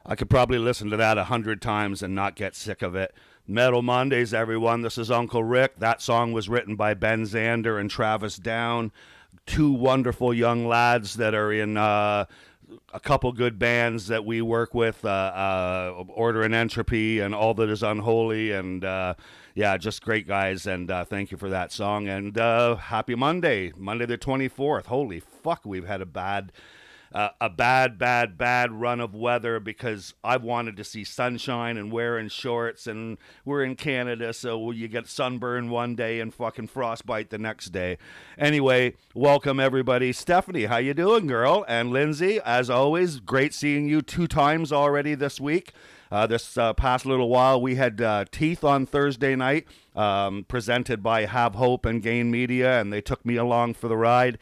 I could probably listen to that 100 times and not get sick of it. Metal Mondays, everyone. This is Uncle Rick. That song was written by Ben Zander and Travis Down, two wonderful young lads that are in a couple good bands that we work with, Order and Entropy and All That Is Unholy, and yeah, just great guys, and thank you for that song, and happy Monday the 24th. Holy fuck, we've had a bad run of weather, because I've wanted to see sunshine and wearing shorts, and we're in Canada, so you get sunburn one day and fucking frostbite the next day. Anyway, welcome everybody. Stephanie, how you doing, girl? And Lindsay, as always, great seeing you 2 times already this week. This past little while, we had Teeth on Thursday night, presented by Have Hope and Gain Media, and they took me along for the ride,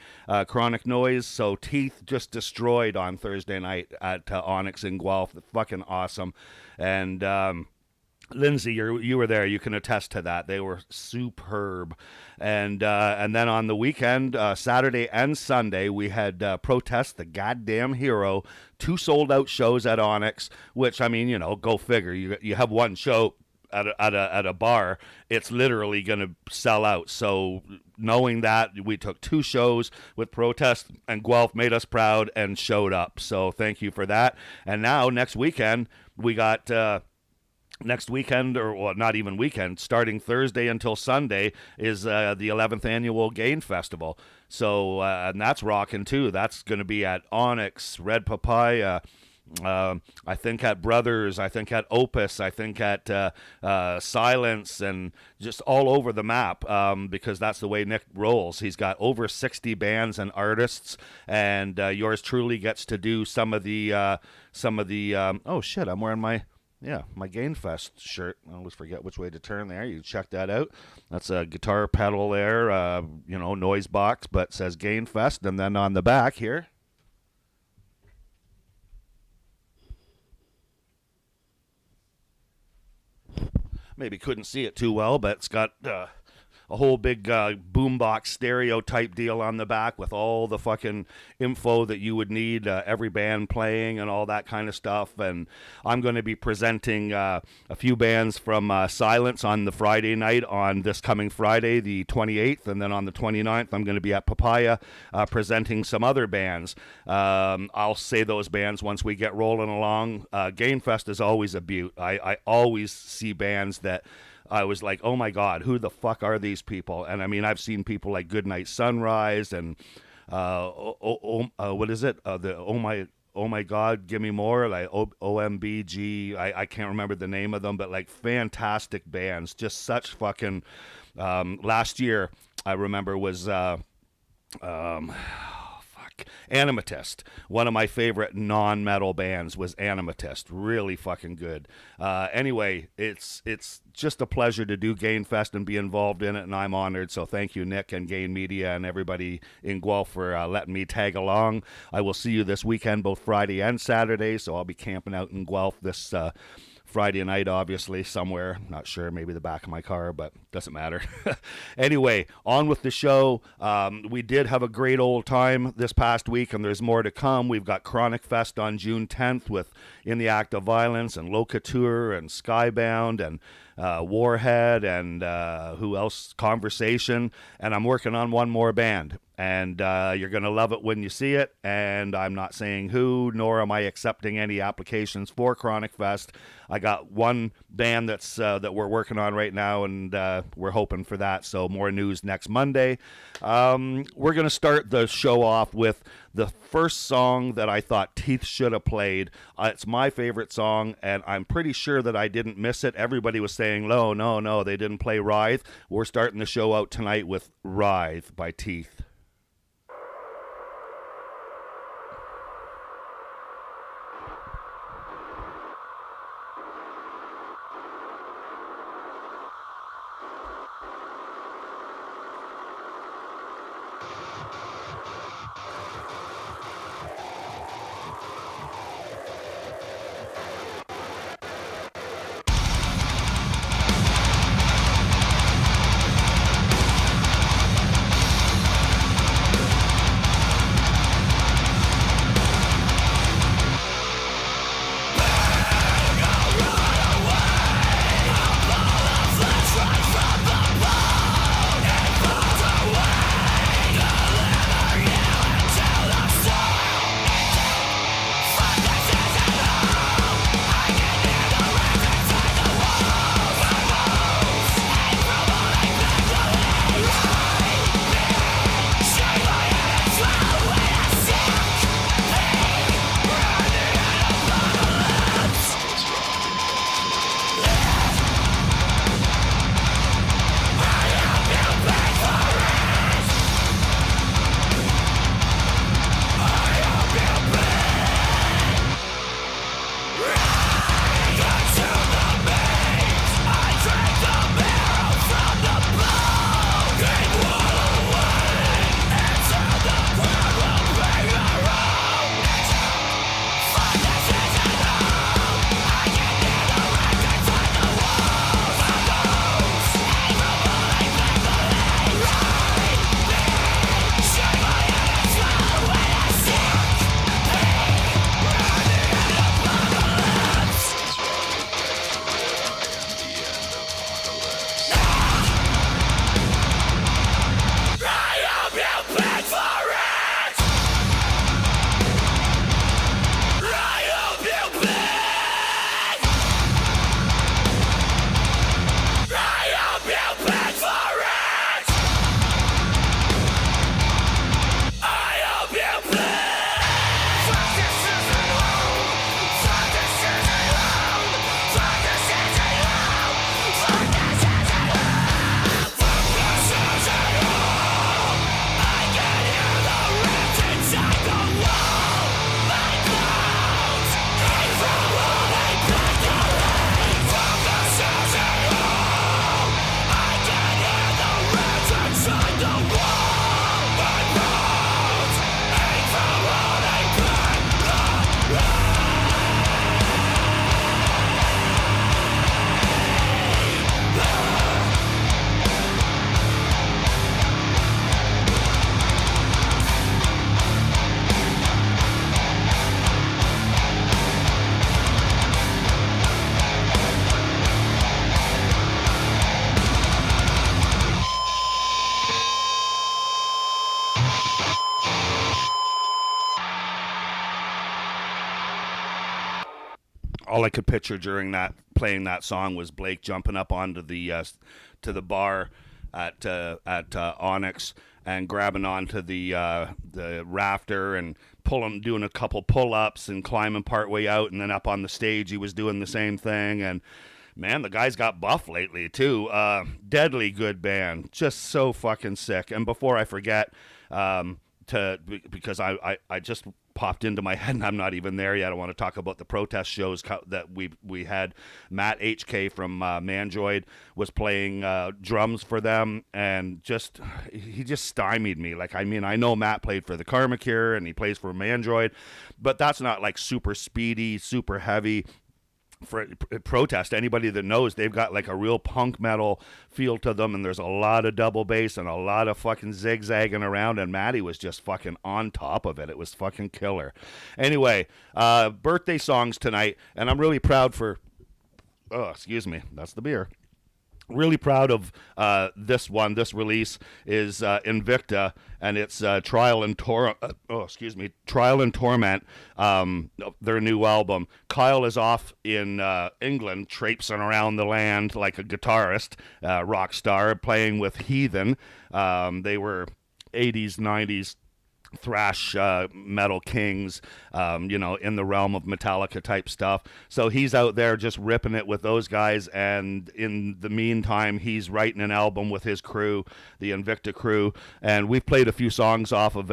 Chronic Noise. So Teeth just destroyed on Thursday night at Onyx in Guelph. Fucking awesome. And Lindsay, you were there. You can attest to that. They were superb. And then on the weekend, Saturday and Sunday, we had Protest the Goddamn Hero, 2 sold-out shows at Onyx, which, I mean, you know, go figure. You have one show at a bar, it's literally going to sell out. So knowing that, we took 2 shows with Protest, and Guelph made us proud and showed up. So thank you for that. And now, next weekend, we got... next weekend, or well, not even weekend, starting Thursday until Sunday, is the 11th annual Gain Festival. So, and that's rocking too. That's going to be at Onyx, Red Papaya, I think at Brothers, I think at Opus, I think at Silence, and just all over the map, because that's the way Nick rolls. He's got over 60 bands and artists, and yours truly gets to do some of the oh shit, I'm wearing my Gainfest shirt. I always forget which way to turn there. You check that out. That's a guitar pedal there, noise box, but says Gainfest. And then on the back here, maybe couldn't see it too well, but it's got a whole big boombox stereo type deal on the back with all the fucking info that you would need, every band playing and all that kind of stuff. And I'm going to be presenting a few bands from Silence on the Friday night, on this coming Friday, the 28th. And then on the 29th, I'm going to be at Papaya presenting some other bands. I'll say those bands once we get rolling along. Gainfest is always a beaut. I always see bands that I was like, oh my God, who the fuck are these people? And I mean, I've seen people like Goodnight Sunrise and what is it? Oh my God, give me more, like OMBG. I can't remember the name of them, but like fantastic bands. Just such fucking. Last year, I remember was. Animatist. One of my favorite non-metal bands was Animatist. Really fucking good. Anyway, it's just a pleasure to do Gainfest and be involved in it, and I'm honored. So thank you, Nick and Gain Media and everybody in Guelph for letting me tag along. I will see you this weekend, both Friday and Saturday, so I'll be camping out in Guelph this Friday night, obviously, somewhere. Not sure, maybe the back of my car, but doesn't matter. Anyway, on with the show. We did have a great old time this past week, and there's more to come. We've got Chronic Fest on June 10th with In the Act of Violence and Locature and Skybound and Warhead and who else? Conversation. And I'm working on one more band. And you're going to love it when you see it. And I'm not saying who, nor am I accepting any applications for Chronic Fest. I got one band that's that we're working on right now, and we're hoping for that. So more news next Monday. We're going to start the show off with the first song that I thought Teeth should have played. It's my favorite song, and I'm pretty sure that I didn't miss it. Everybody was saying, no, they didn't play Writhe. We're starting the show out tonight with Writhe by Teeth. all I could picture during that playing that song was Blake jumping up onto the to the bar at Onyx and grabbing onto the rafter and doing a couple pull-ups and climbing partway out, and then up on the stage he was doing the same thing. And man, the guy's got buff lately too. Deadly good band, just so fucking sick. And before I forget, because I just popped into my head and I'm not even there yet, I want to talk about the protest shows that we had. Matt HK from Mandroid was playing drums for them, and he just stymied me. Like, I mean, I know Matt played for the Karma Cure and he plays for Mandroid, but that's not like super speedy, super heavy. For protest, anybody that knows, they've got like a real punk metal feel to them, and there's a lot of double bass and a lot of fucking zigzagging around, and Matty was just fucking on top of it. It was fucking killer. Anyway, birthday songs tonight, and I'm really proud for excuse me, that's the beer. Really proud of this one. This release is Invicta, and it's Trial and Torment, their new album. Kyle is off in England, traipsing around the land like a guitarist, rock star, playing with Heathen. They were 80s, 90s thrash metal kings, in the realm of Metallica type stuff. So he's out there just ripping it with those guys, and in the meantime he's writing an album with his crew, the Invicta crew, and we've played a few songs off of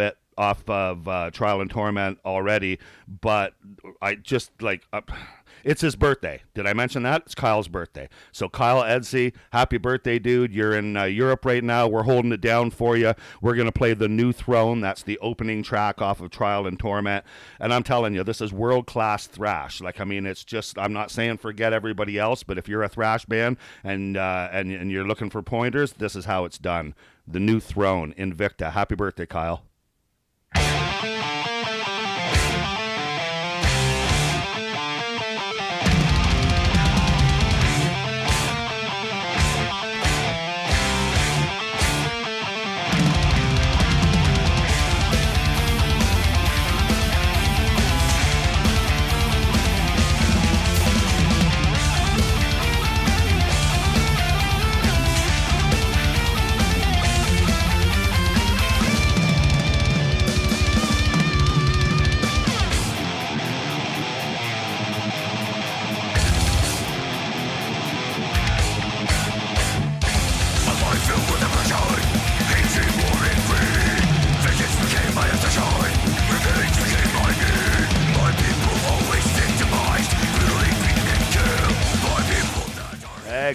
Trial and Torment already, but I just like it's his birthday. Did I mention that? It's Kyle's birthday. So Kyle Edsey, happy birthday, dude. You're in Europe right now. We're holding it down for you. We're going to play The New Throne. That's the opening track off of Trial and Torment. And I'm telling you, this is world-class thrash. Like, I mean, it's just, I'm not saying forget everybody else, but if you're a thrash band and you're looking for pointers, this is how it's done. The New Throne, Invicta. Happy birthday, Kyle.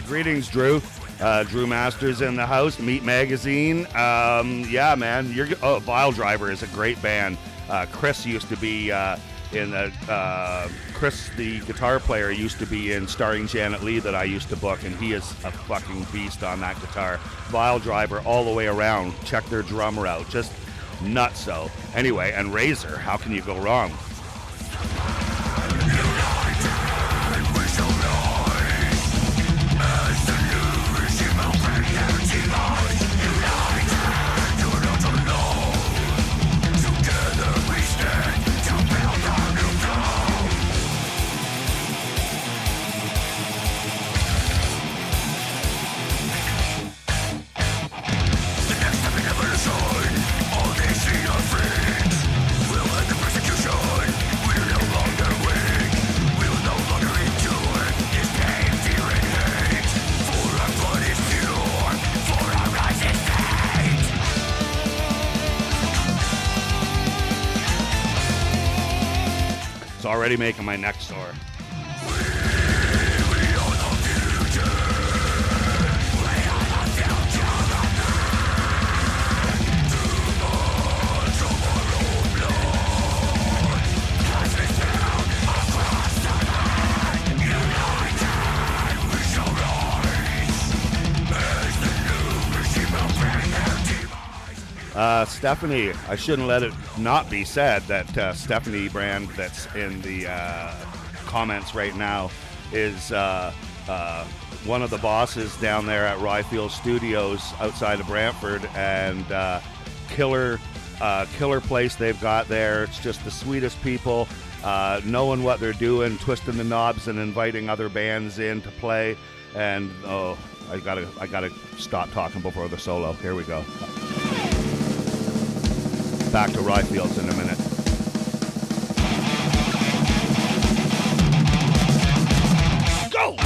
Greetings, Drew. Drew Masters in the house. Meat Magazine. Yeah, man. Vile Driver is a great band. Chris used to be Chris, the guitar player, used to be in Starring Janet Leigh that I used to book, and he is a fucking beast on that guitar. Vile Driver all the way around. Check their drummer out. Just nutso. Anyway, and Razor. How can you go wrong? Already making my neck sore. Stephanie, I shouldn't let it not be said that Stephanie Brand, that's in the comments right now, is one of the bosses down there at Ryfield Studios outside of Brantford, and killer place they've got there. It's just the sweetest people. knowing what they're doing, twisting the knobs and inviting other bands in to play. And I gotta stop talking before the solo. Here we go. Back to Rye Fields in a minute. Go!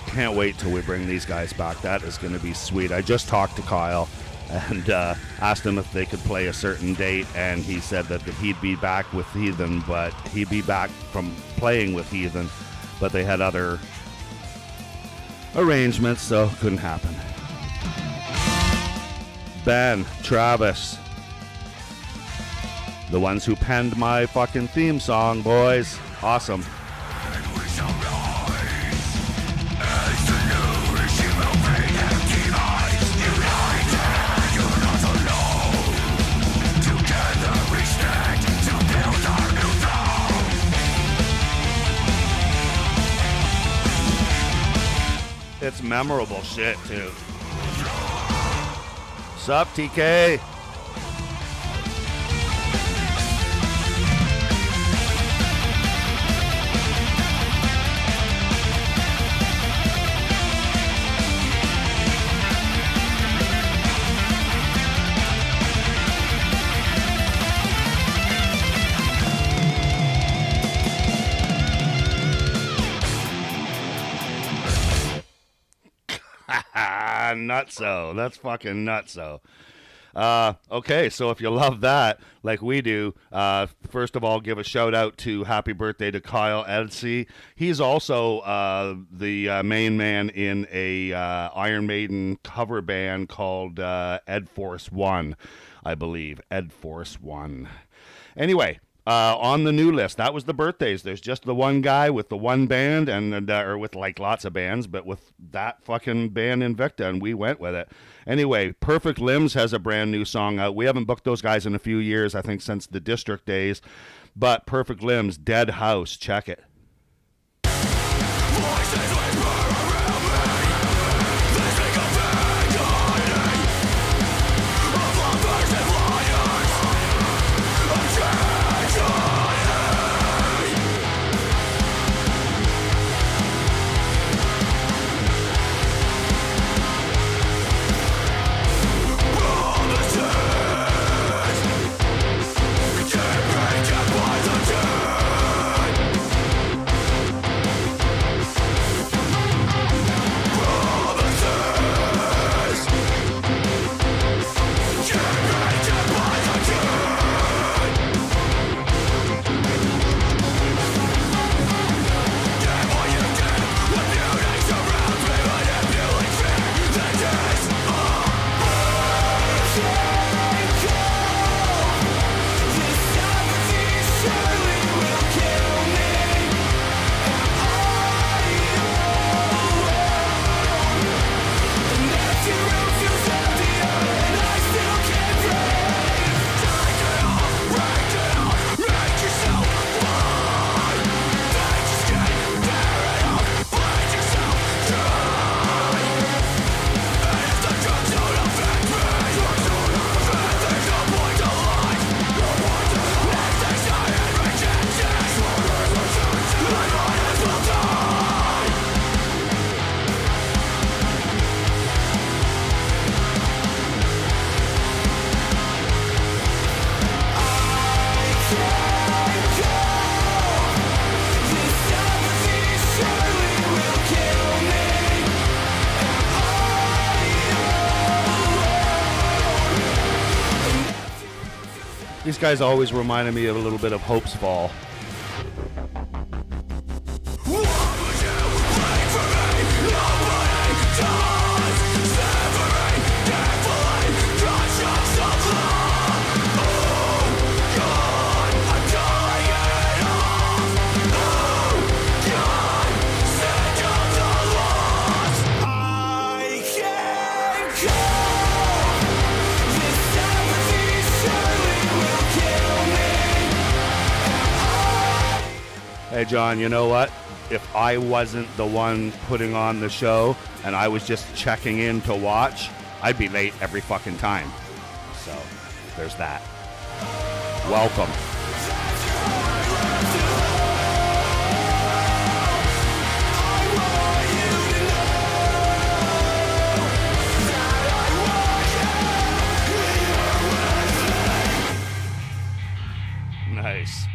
Can't wait till we bring these guys back. That is going to be sweet. I just talked to Kyle and asked him if they could play a certain date, and he said that he'd be back with Heathen, but he'd be back from playing with Heathen, but they had other arrangements, so couldn't happen. Ben, Travis, the ones who penned my fucking theme song, boys. Awesome. It's memorable shit, too. Sup, TK? Nutso. That's fucking nutso. Okay, so if you love that, like we do, first of all, give a shout out to happy birthday to Kyle Edsey. He's also the main man in a Iron Maiden cover band called Ed Force One, I believe. Ed Force One. Anyway, on the new list, that was the birthdays. There's just the one guy with the one band, and or with like lots of bands, but with that fucking band Invicta, and we went with it. Anyway, Perfect Limbs has a brand new song out. We haven't booked those guys in a few years, I think since the District days, but Perfect Limbs, Dead House, check it. These guys always reminded me of a little bit of Hope's Fall. Hey, John, you know what? If I wasn't the one putting on the show and I was just checking in to watch, I'd be late every fucking time. So, there's that. Welcome. Nice.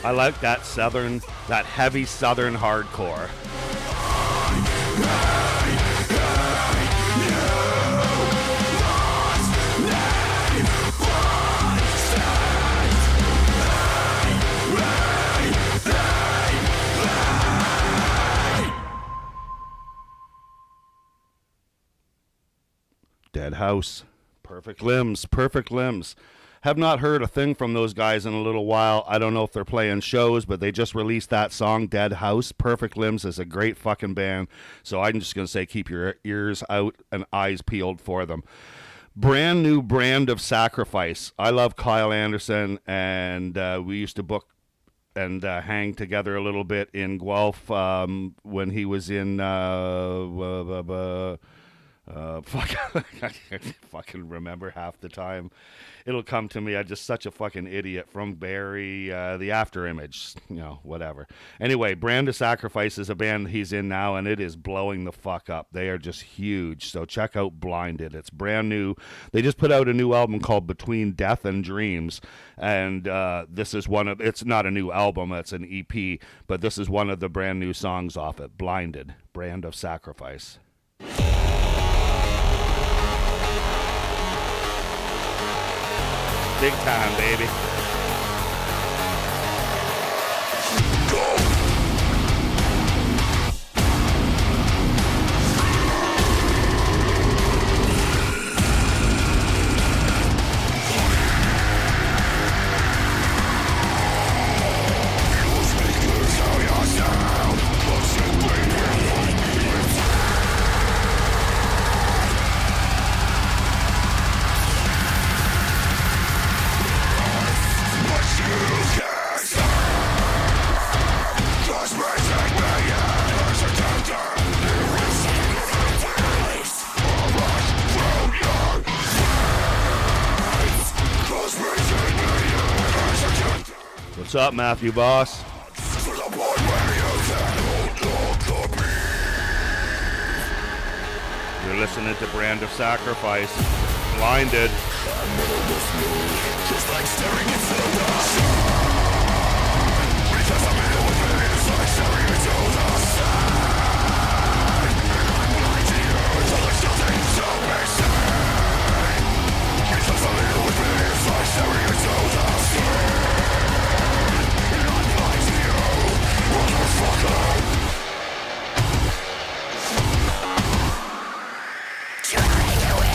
I like that southern, that heavy southern hardcore. Dead House. Perfect Limbs. Perfect Limbs. Have not heard a thing from those guys in a little while. I don't know if they're playing shows, but they just released that song, Dead House. Perfect Limbs is a great fucking band. So I'm just going to say keep your ears out and eyes peeled for them. Brand new Brand of Sacrifice. I love Kyle Anderson, and we used to book and hang together a little bit in Guelph when he was in... fuck, I can't fucking remember half the time. It'll come to me. I'm just such a fucking idiot. From Barry, the After Image, you know, whatever. Anyway, Brand of Sacrifice is a band he's in now, and it is blowing the fuck up. They are just huge. So check out Blinded. It's brand new. They just put out a new album called Between Death and Dreams, and this is one of. It's not a new album. It's an EP, but this is one of the brand new songs off it. Blinded, Brand of Sacrifice. Big time, baby. What's up, Matthew Boss? You're listening to Brand of Sacrifice. Blinded. Just like staring into the dark. Because I'm in with it, it's like staring into the sun. I'm blind to you, so there's nothing to be seen. Because I'm in with it, it's like staring into the sun. Trying to win.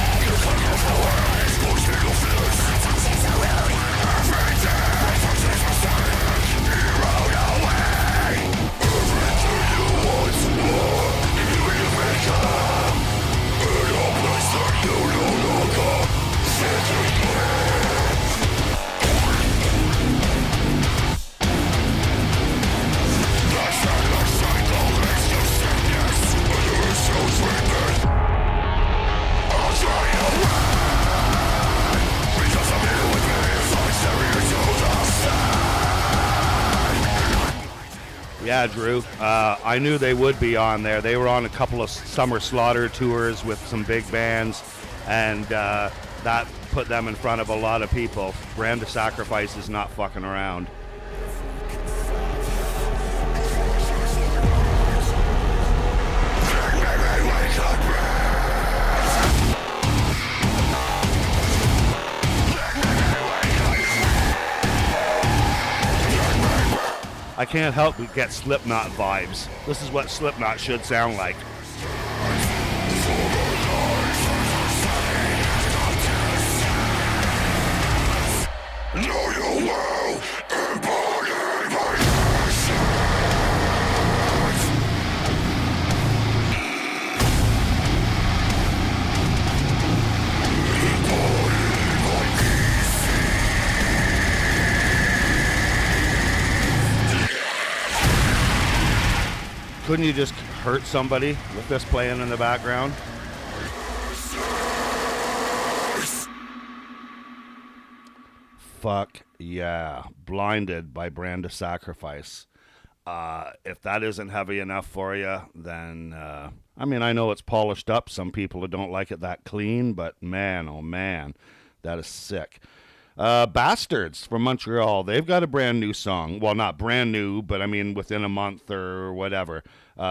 Yeah, Drew. I knew they would be on there. They were on a couple of Summer Slaughter tours with some big bands, and that put them in front of a lot of people. Brand of Sacrifice is not fucking around. I can't help but get Slipknot vibes. This is what Slipknot should sound like. Couldn't you just hurt somebody with this playing in the background? Fuck yeah. Blinded by Brand of Sacrifice. If that isn't heavy enough for you, then, I mean, I know it's polished up. Some people don't like it that clean, but man, oh man, that is sick. Bastards from Montreal. They've got a brand new song. Well, not brand new, but I mean within a month or whatever.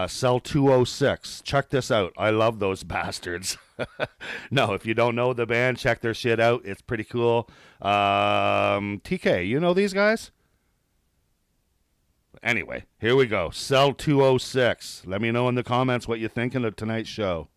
Cell 206. Check this out. I love those bastards. No, if you don't know the band, check their shit out. It's pretty cool. TK, you know these guys? Anyway, here we go. Cell 206. Let me know in the comments what you're thinking of tonight's show.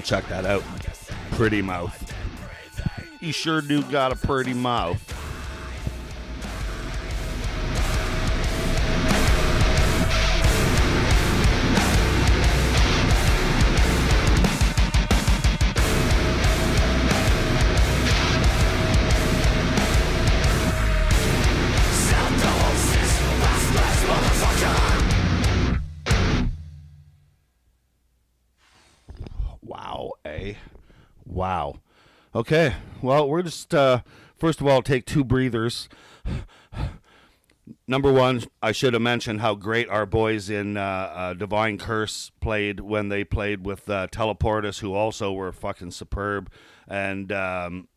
Check that out. Pretty mouth. You sure do got a pretty mouth. Wow. Okay. Well, we're just, first of all, take two breathers. Number one, I should have mentioned how great our boys in Divine Curse played when they played with Teleportus, who also were fucking superb. And, and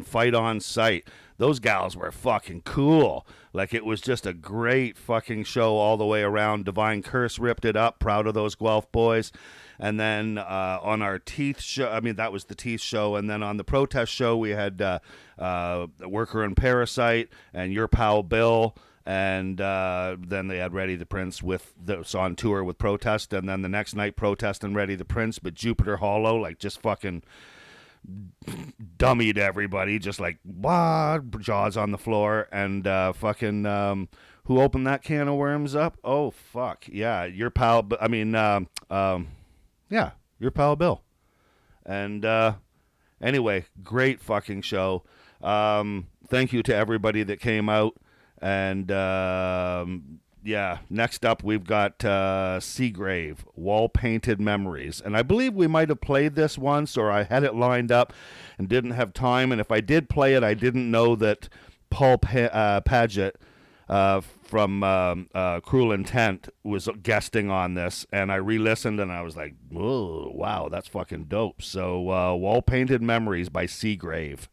Fight on Sight. Those gals were fucking cool. Like, it was just a great fucking show all the way around. Divine Curse ripped it up. Proud of those Guelph boys. And then on our Teeth show, I mean, that was the Teeth show. And then on the Protest show, we had Worker and Parasite and Your Pal Bill. And then they had Ready the Prince on tour with Protest. And then the next night, Protest and Ready the Prince. But Jupiter Hollow, like, just fucking dummied everybody. Just like, what? Jaws on the floor. And who opened that can of worms up? Oh, fuck. Yeah, Your Pal, Your Pal Bill. And anyway, great fucking show. Thank you to everybody that came out. And yeah, next up we've got Seagrave, Wall Painted Memories. And I believe we might have played this once, or I had it lined up and didn't have time. And if I did play it, I didn't know that Paul Paget from Cruel Intent was guesting on this, and I re-listened and I was like, whoa, wow, that's fucking dope. So Wall Painted Memories by Seagrave.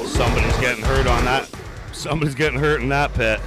Somebody's getting hurt on that. Somebody's getting hurt in that pit.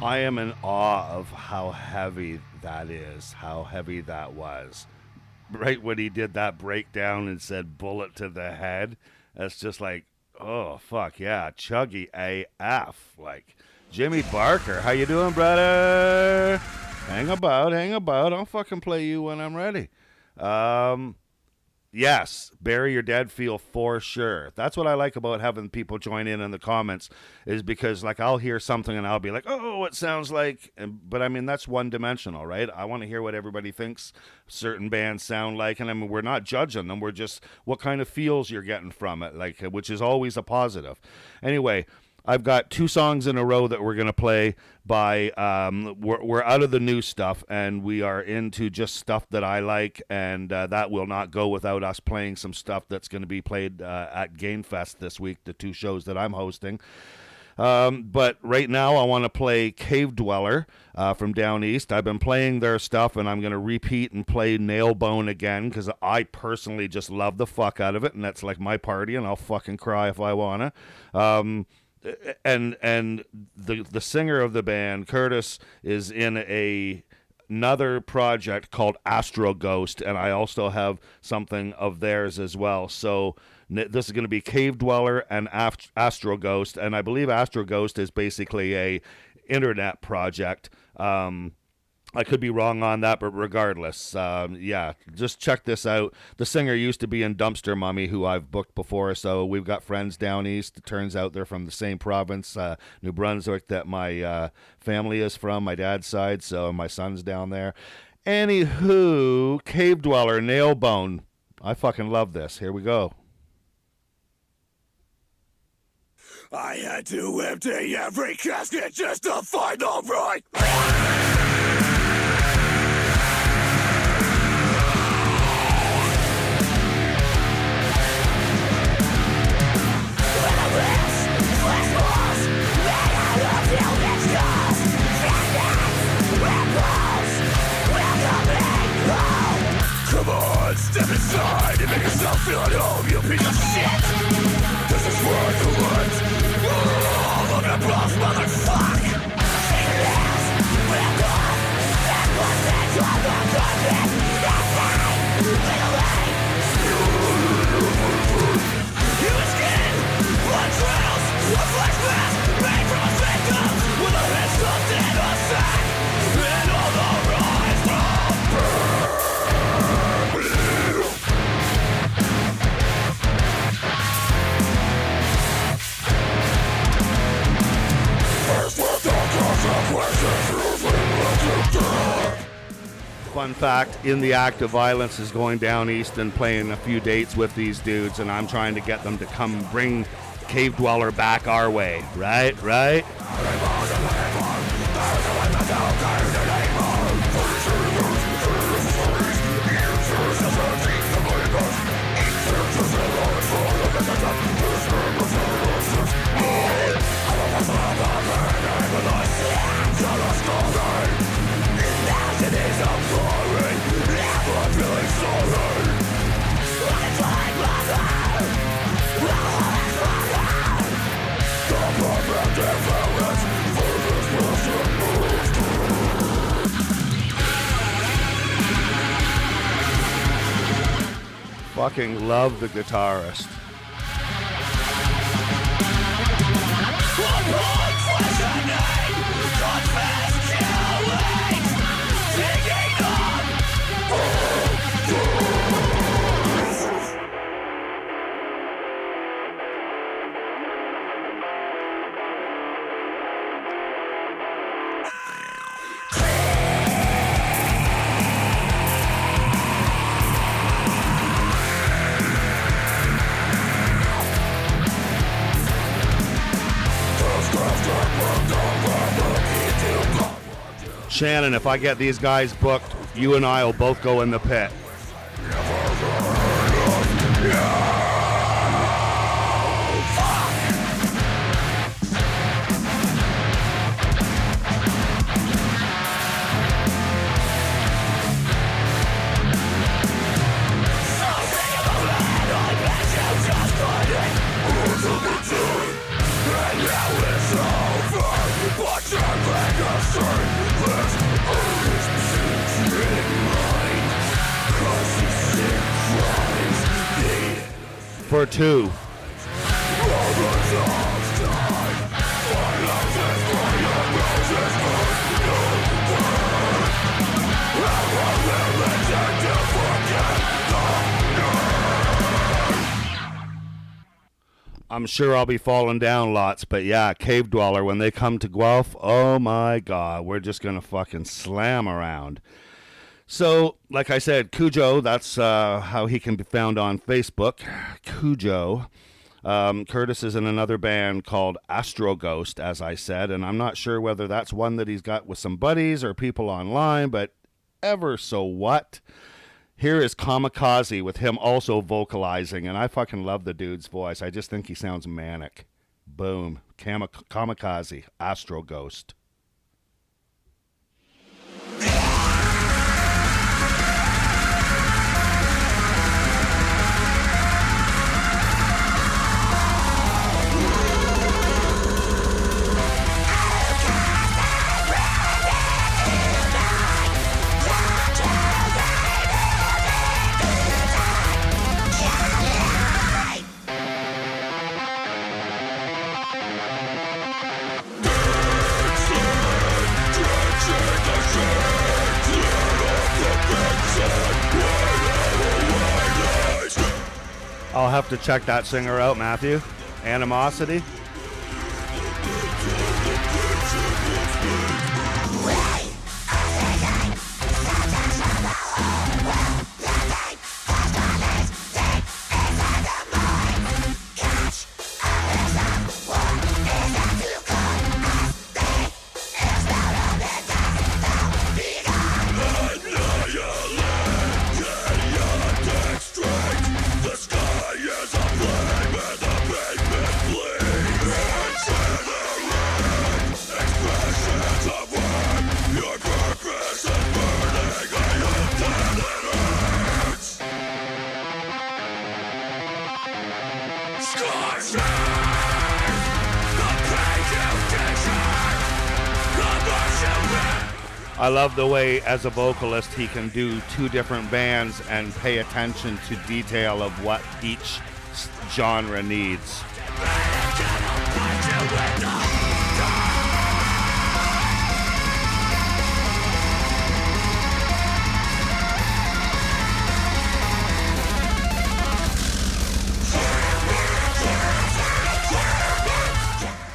I am in awe of how heavy that is, how heavy that was. Right when he did that breakdown and said bullet to the head, that's just like, oh, fuck yeah, chuggy AF. Like, Jimmy Barker, how you doing, brother? Hang about. I'll fucking play you when I'm ready. Yes, bury your dead feel for sure. That's what I like about having people join in the comments, is because like I'll hear something and I'll be like, oh, it sounds like, but I mean that's one dimensional, right? I want to hear what everybody thinks certain bands sound like, and I mean we're not judging them, we're just what kind of feels you're getting from it, like, which is always a positive. Anyway, I've got 2 songs in a row that we're going to play by, we're out of the new stuff, and we are into just stuff that I like, and that will not go without us playing some stuff that's going to be played at Gainfest this week, the 2 shows that I'm hosting. But right now I want to play Cave Dweller from Down East. I've been playing their stuff, and I'm going to repeat and play Nailbone again because I personally just love the fuck out of it, and that's like my party, and I'll fucking cry if I want to. And the singer of the band, Curtis, is in a another project called Astro Ghost, and I also have something of theirs as well. So this is going to be Cave Dweller and Astro Ghost, and I believe Astro Ghost is basically a internet project. I could be wrong on that, but regardless, yeah, just check this out. The singer used to be in Dumpster Mummy, who I've booked before, so we've got friends down east. It turns out they're from the same province, New Brunswick, that my family is from, my dad's side, so my son's down there. Anywho, Cave Dweller, Nailbone. I fucking love this. Here we go. I had to empty every casket just to find the right. Come on, step inside and make yourself feel at home, you piece of shit. This is what you want. Look at boss, motherfuck. Take this, we're gone. That was it, you're the goddamn. That's right, get away. Human skin, blood trails, a flesh mask made from a victim with a head stuffed in a sack. And all the rise from birth. Fun fact, In the Act of Violence is going down east and playing a few dates with these dudes, and I'm trying to get them to come bring Cave Dweller back our way. Right? Fucking love the guitarist. Shannon, if I get these guys booked, you and I will both go in the pit. For two. I'm sure I'll be falling down lots, but yeah, Cave Dweller, when they come to Guelph, oh my God, we're just going to fucking slam around. So, like I said, Cujo, that's how he can be found on Facebook. Cujo. Curtis is in another band called Astro Ghost, as I said, and I'm not sure whether that's one that he's got with some buddies or people online, but ever so what. Here is Kamikaze with him also vocalizing, and I fucking love the dude's voice. I just think he sounds manic. Boom. Kamikaze, Astro Ghost. I'll have to check that singer out, Matthew. Animosity. I love the way, as a vocalist, he can do two different bands and pay attention to detail of what each genre needs.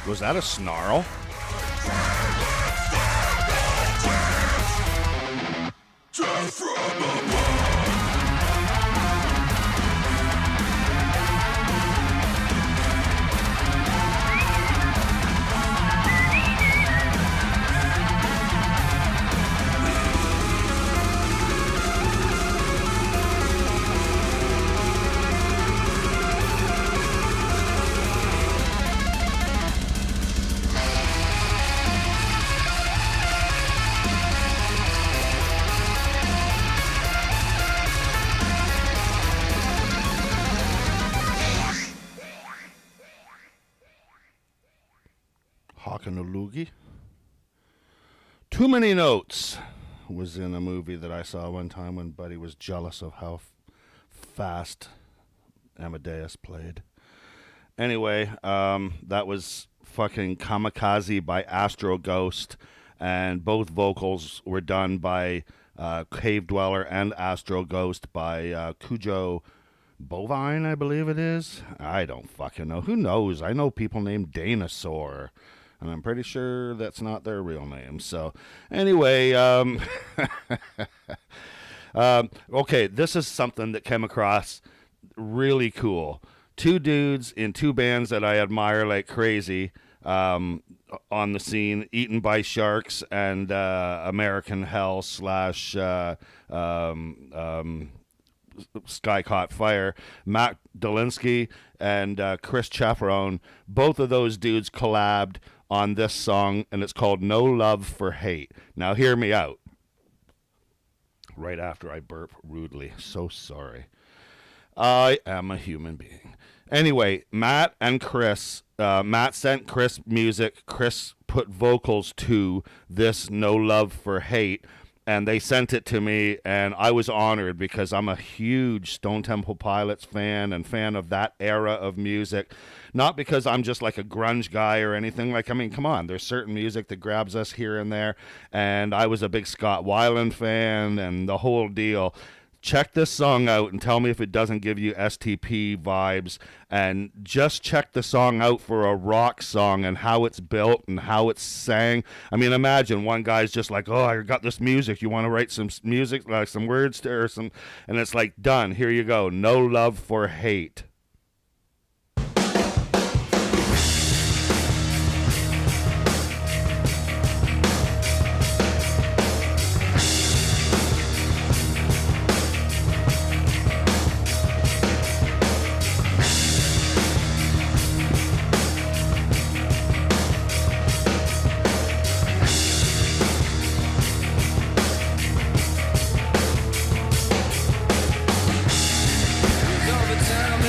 Was that a snarl? Hakanologi. Too Many Notes was in a movie that I saw one time when Buddy was jealous of how fast Amadeus played. Anyway, that was fucking Kamikaze by Astro Ghost, and both vocals were done by Cave Dweller and Astro Ghost by Cujo Bovine, I believe it is. I don't fucking know. Who knows? I know people named Dinosaur, and I'm pretty sure that's not their real name. So, anyway, okay, this is something that came across really cool. Two dudes in two bands that I admire like crazy on the scene, Eaten by Sharks and American Hell / Sky Caught Fire. Matt Dolinsky and Chris Chaperone, both of those dudes collabed on this song, and it's called No Love for Hate. Now hear me out. Right after I burp rudely. So sorry. I am a human being. Anyway, Matt and Chris, Matt sent Chris music. Chris put vocals to this No Love for Hate, and they sent it to me, and I was honored because I'm a huge Stone Temple Pilots fan and fan of that era of music. Not because I'm just like a grunge guy or anything. Like, I mean, come on, there's certain music that grabs us here and there, and I was a big Scott Weiland fan and the whole deal. Check this song out and tell me if it doesn't give you STP vibes. And just check the song out for a rock song and how it's built and how it's sang. I mean, imagine one guy's just like, oh, I got this music. You want to write some music, like some words to or some, and it's like, done. Here you go. No Love for Hate. Time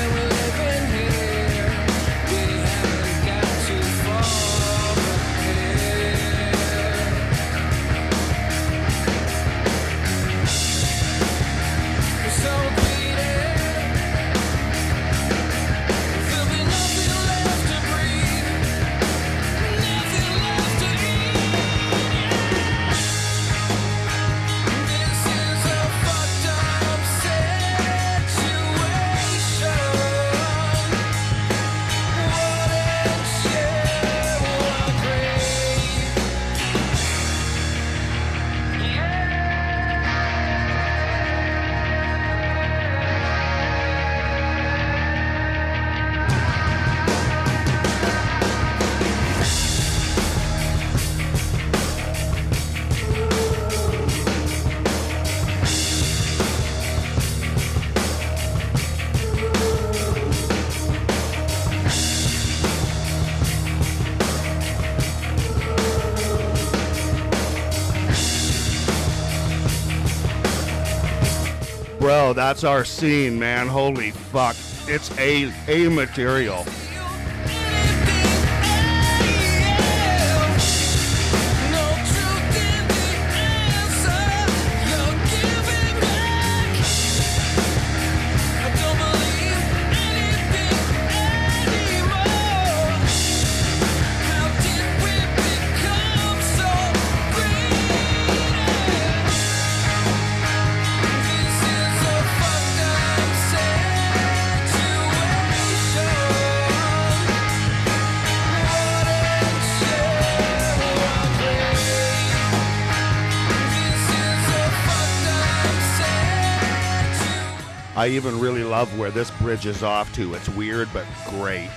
that's our scene, man. Holy fuck. It's A material. I even really love where this bridge is off to. It's weird, but great.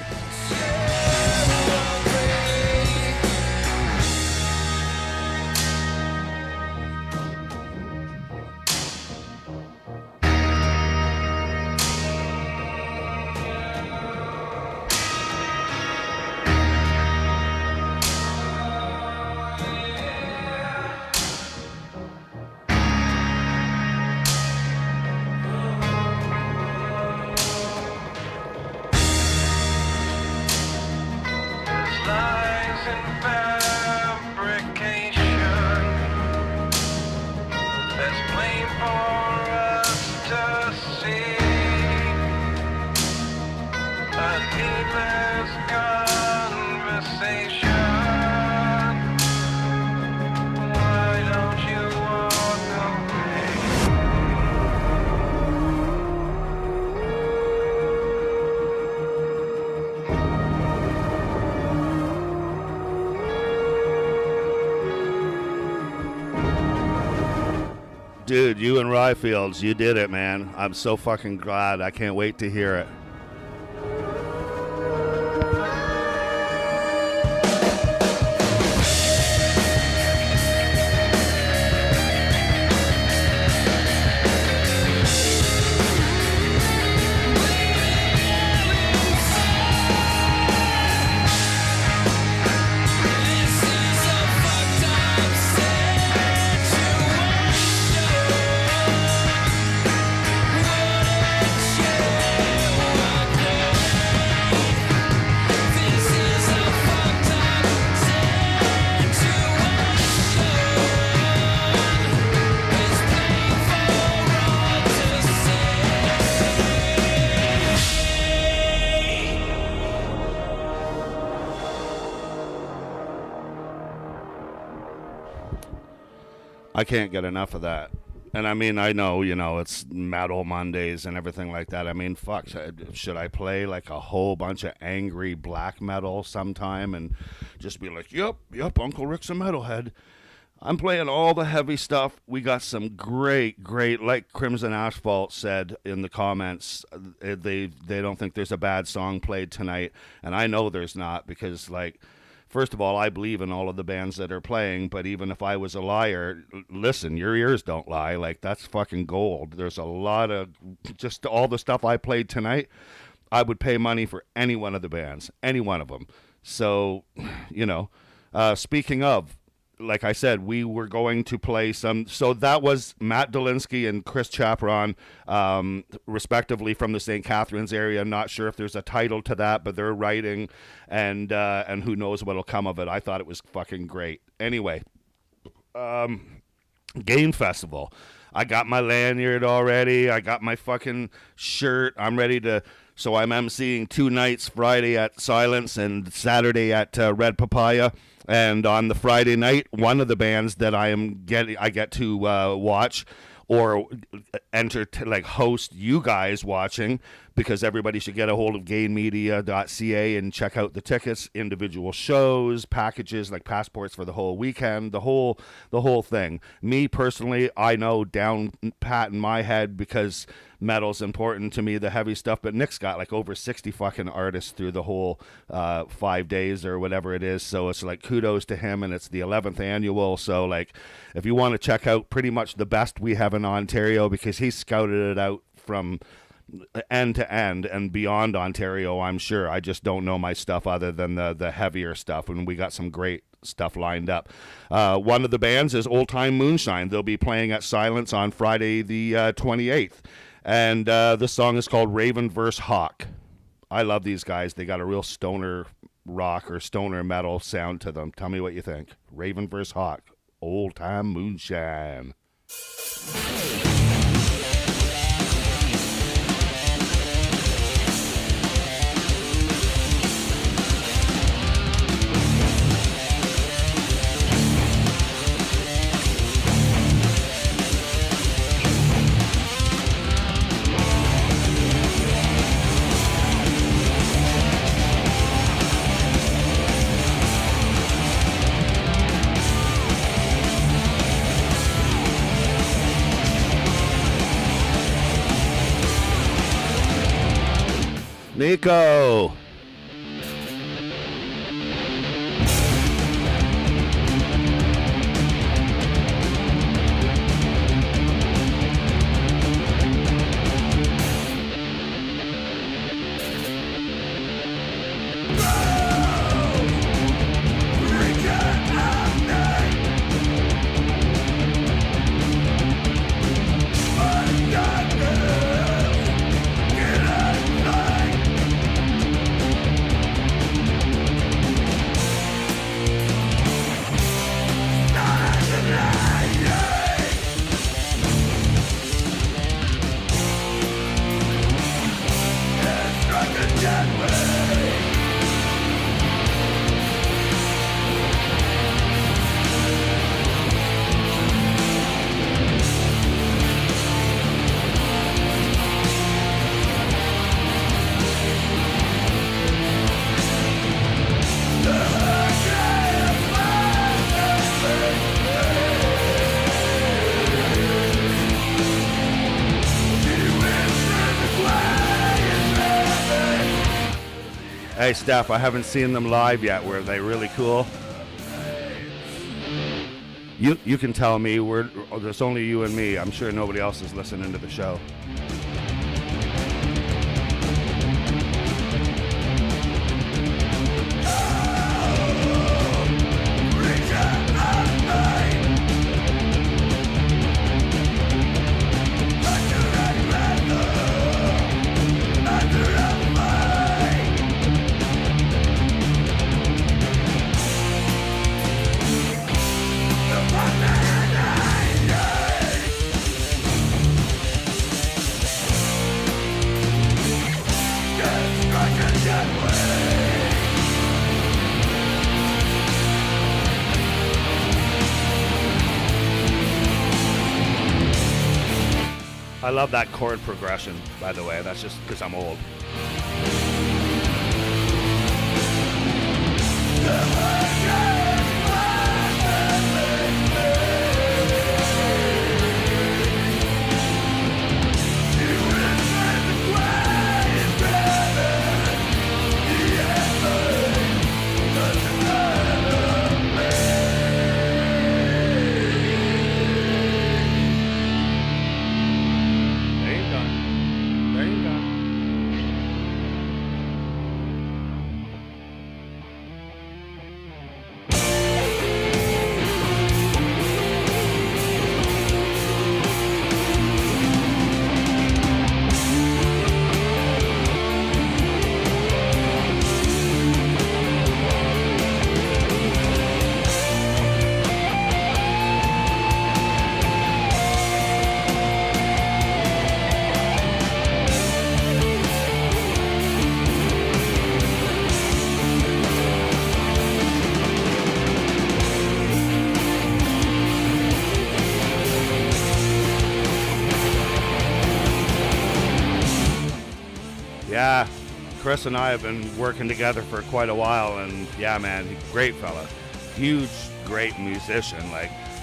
Dude, you and Ryfields, you did it, man. I'm so fucking glad. I can't wait to hear it. I can't get enough of that. And I mean, I know, it's Metal Mondays and everything like that. I mean, fuck, should I play like a whole bunch of angry black metal sometime and just be like, yep, Uncle Rick's a metalhead? I'm playing all the heavy stuff. We got some great, like Crimson Asphalt said in the comments, they don't think there's a bad song played tonight. And I know there's not, because, like, first of all, I believe in all of the bands that are playing, but even if I was a liar, listen, your ears don't lie. Like, that's fucking gold. There's a lot of, just all the stuff I played tonight, I would pay money for any one of the bands, any one of them. So, speaking of, like I said, we were going to play some. So that was Matt Dolinsky and Chris Chapron, respectively, from the St. Catharines area. Not sure if there's a title to that, but they're writing, and who knows what'll come of it. I thought it was fucking great. Anyway, Game Festival. I got my lanyard already. I got my fucking shirt. I'm ready to. So I'm emceeing 2 nights, Friday at Silence and Saturday at Red Papaya. And on the Friday night, one of the bands that I get to watch or host you guys watching, because everybody should get a hold of gainmedia.ca and check out the tickets, individual shows, packages like passports for the whole weekend, the whole thing. Me personally, I know down pat in my head, because metal's important to me, the heavy stuff, but Nick's got like over 60 fucking artists through the whole 5 days or whatever it is, so it's like kudos to him, and it's the 11th annual. So like, if you want to check out pretty much the best we have in Ontario, because he scouted it out from end to end and beyond Ontario, I'm sure. I just don't know my stuff other than the heavier stuff, and we got some great stuff lined up. One of the bands is Old Time Moonshine. They'll be playing at Silence on Friday the 28th. And this song is called Raven vs. Hawk. I love these guys. They got a real stoner rock or stoner metal sound to them. Tell me what you think. Raven vs. Hawk. Old Time Moonshine. Nico. Hey, Steph, I haven't seen them live yet. Were they really cool? You can tell me. There's only you and me. I'm sure nobody else is listening to the show. I love that chord progression, by the way. That's just because I'm old. Yeah, Chris and I have been working together for quite a while, and yeah, man, great fella. Huge, great musician,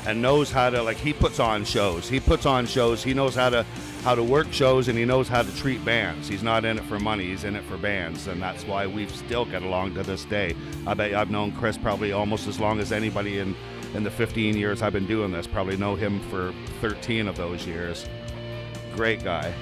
and knows how to, he puts on shows. He knows how to work shows, and he knows how to treat bands. He's not in it for money, he's in it for bands, and that's why we still get along to this day. I bet I've known Chris probably almost as long as anybody in the 15 years I've been doing this. Probably know him for 13 of those years. Great guy.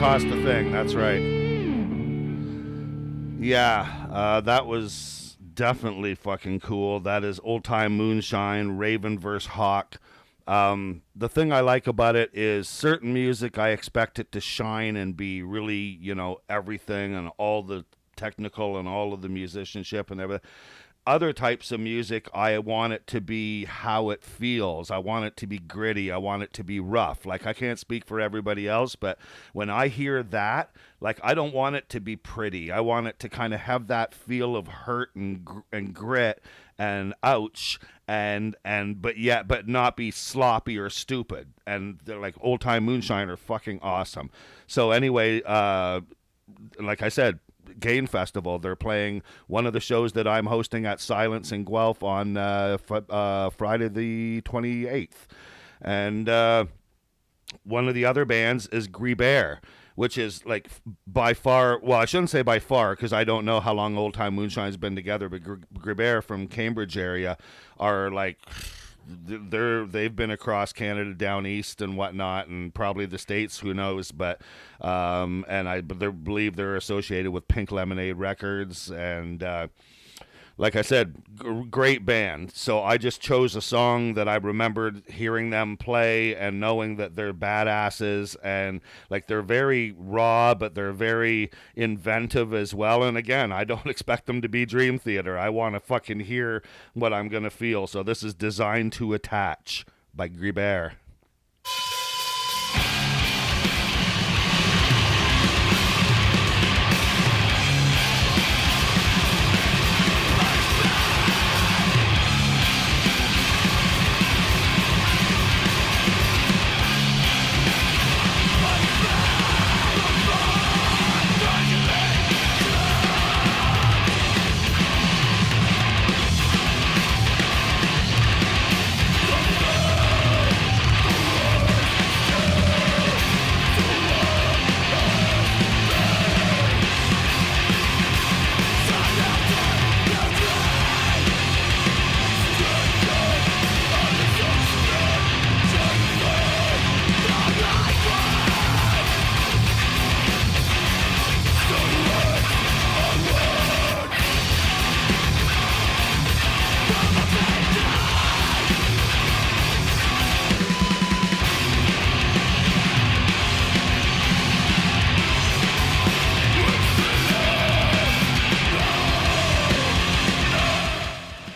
cost a thing. That's right. Yeah, that was definitely fucking cool. That is Old Time Moonshine, Raven vs. Hawk. The thing I like about it is certain music, I expect it to shine and be really, you know, everything and all the technical and all of the musicianship and everything. Other types of music, I want it to be how it feels. I want it to be gritty. I want it to be rough. Like, I can't speak for everybody else, but when I hear that, like, I don't want it to be pretty. I want it to kind of have that feel of hurt and grit and ouch but not be sloppy or stupid. And they're like Old Time Moonshine are fucking awesome. So anyway, like I said, Gain Festival. They're playing one of the shows that I'm hosting at Silence in Guelph on Friday the 28th. And one of the other bands is Gribert, which is like by far, well, I shouldn't say by far because I don't know how long Old Time Moonshine's been together, but Gribert from Cambridge area are like, they've been across Canada, down east and whatnot, and probably the States, who knows, but and I believe they're associated with Pink Lemonade Records, and like I said, great band. So I just chose a song that I remembered hearing them play and knowing that they're badasses, and like they're very raw, but they're very inventive as well. And again, I don't expect them to be Dream Theater. I want to fucking hear what I'm going to feel. So this is Designed to Attach by Gribert.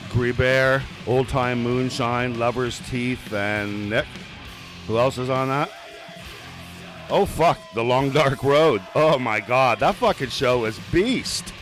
Gribert, Old Time Moonshine, Lover's Teeth, and Nick. Who else is on that? Oh, fuck, The Long Dark Road. Oh, my God, that fucking show is beast.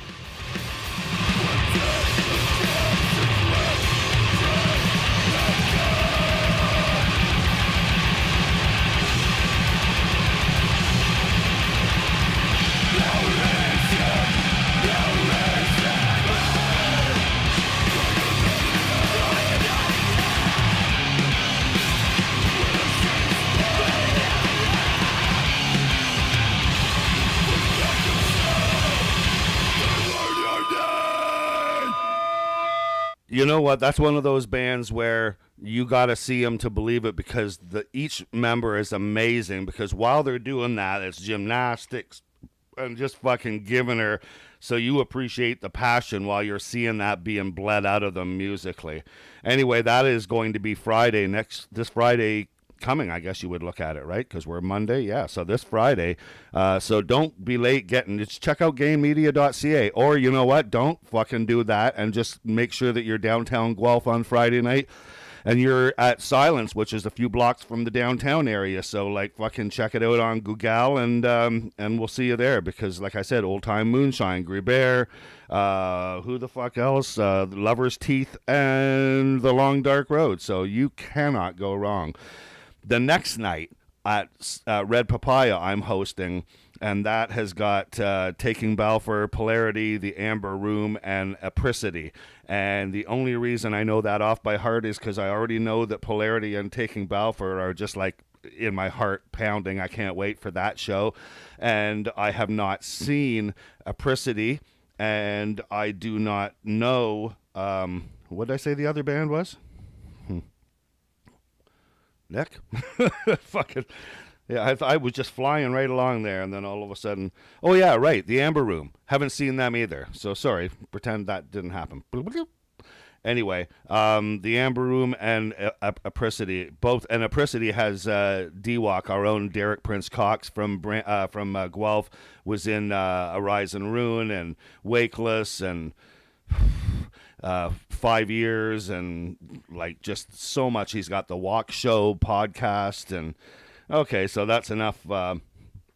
You know what? That's one of those bands where you got to see them to believe it, because each member is amazing, because while they're doing that, it's gymnastics and just fucking giving her, so you appreciate the passion while you're seeing that being bled out of them musically. Anyway, that is going to be this Friday coming, I guess you would look at it, right? Because we're Monday, yeah. So this Friday, so don't be late just check out gamemedia.ca, or you know what? Don't fucking do that, and just make sure that you're downtown Guelph on Friday night, and you're at Silence, which is a few blocks from the downtown area. So like fucking check it out on Google, and we'll see you there, because like I said, Old Time Moonshine, Gribert, who the fuck else? Lover's Teeth and The Long Dark Road. So you cannot go wrong. The next night at Red Papaya, I'm hosting, and that has got Taking Balfour, Polarity, The Amber Room, and Apricity. And the only reason I know that off by heart is because I already know that Polarity and Taking Balfour are just like in my heart pounding. I can't wait for that show. And I have not seen Apricity, and I do not know, what did I say the other band was? Nick? Fucking Yeah, I was just flying right along there, and then all of a sudden, oh yeah, right, the Amber Room. Haven't seen them either. So sorry, pretend that didn't happen. Anyway, the Amber Room and Apricity, both, and Apricity has DWAC, our own Derek Prince Cox from Guelph, was in Arise and Ruin and Wakeless and 5 years and like just so much. He's got the Walk Show podcast, and okay, so that's enough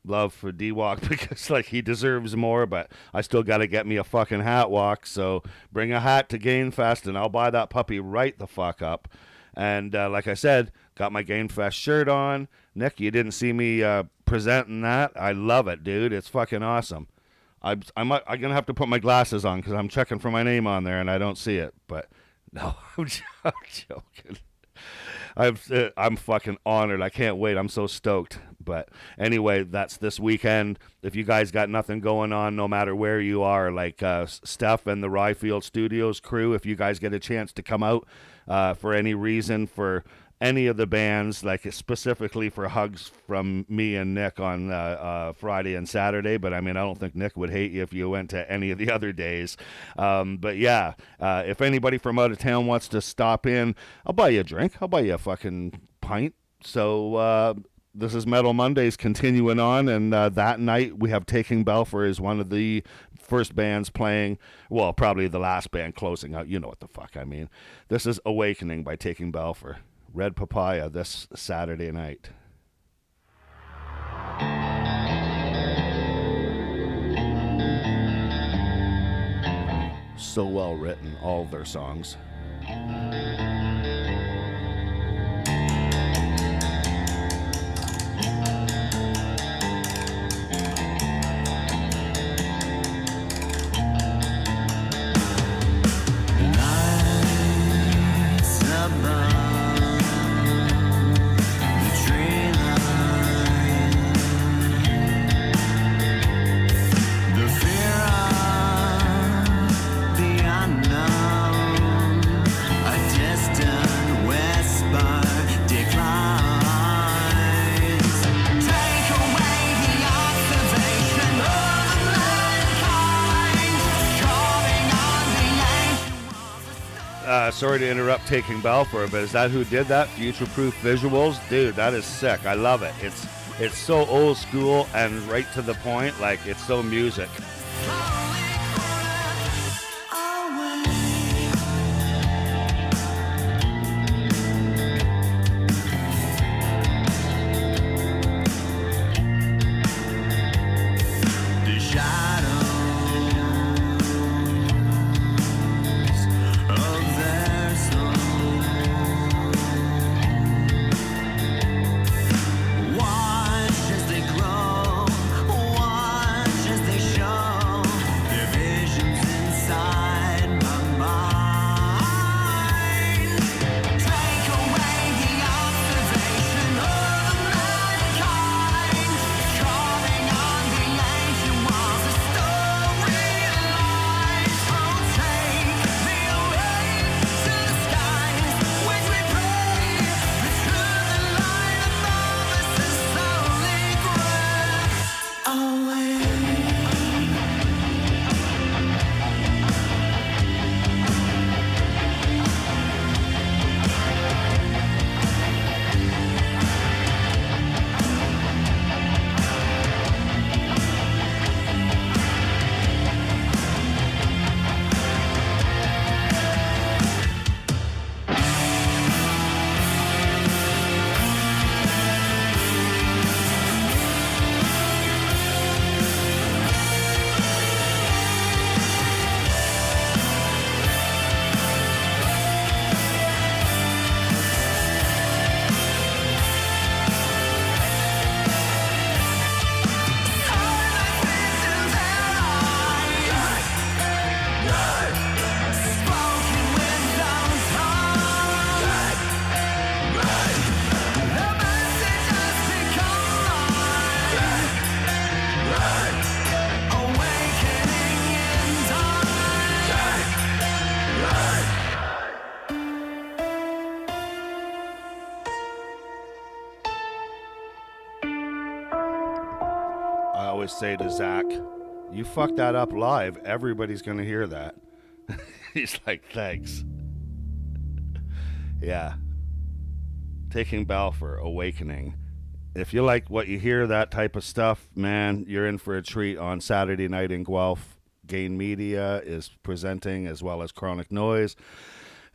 love for D-Walk because like he deserves more, but I still got to get me a fucking hat walk. So bring a hat to Gainfest and I'll buy that puppy right the fuck up. And like I said, got my Gainfest shirt on. Nick, you didn't see me presenting that. I love it, dude. It's fucking awesome. I'm gonna have to put my glasses on because I'm checking for my name on there and I don't see it. But no, I'm joking. I'm fucking honored. I can't wait. I'm so stoked. But anyway, that's this weekend. If you guys got nothing going on, no matter where you are, like Steph and the Ryfield Studios crew, if you guys get a chance to come out for any reason, for any of the bands, like specifically for hugs from me and Nick on Friday and Saturday. But I mean, I don't think Nick would hate you if you went to any of the other days. But yeah, if anybody from out of town wants to stop in, I'll buy you a drink. I'll buy you a fucking pint. So this is Metal Mondays continuing on, and that night we have Taking Balfour as one of the first bands playing, well, probably the last band closing out. You know what the fuck I mean. This is Awakening by Taking Balfour. Red Papaya this Saturday night. So well written, all of their songs. Sorry to interrupt Taking Balfour, but is that who did that? Future Proof Visuals? Dude, that is sick. I love it. It's so old school and right to the point. Like, it's so music. say to Zach, you fucked that up live. Everybody's going to hear that. He's like, thanks. Yeah. Taking Balfour, Awakening. If you like what you hear, that type of stuff, man, you're in for a treat on Saturday night in Guelph. Gain Media is presenting, as well as Chronic Noise.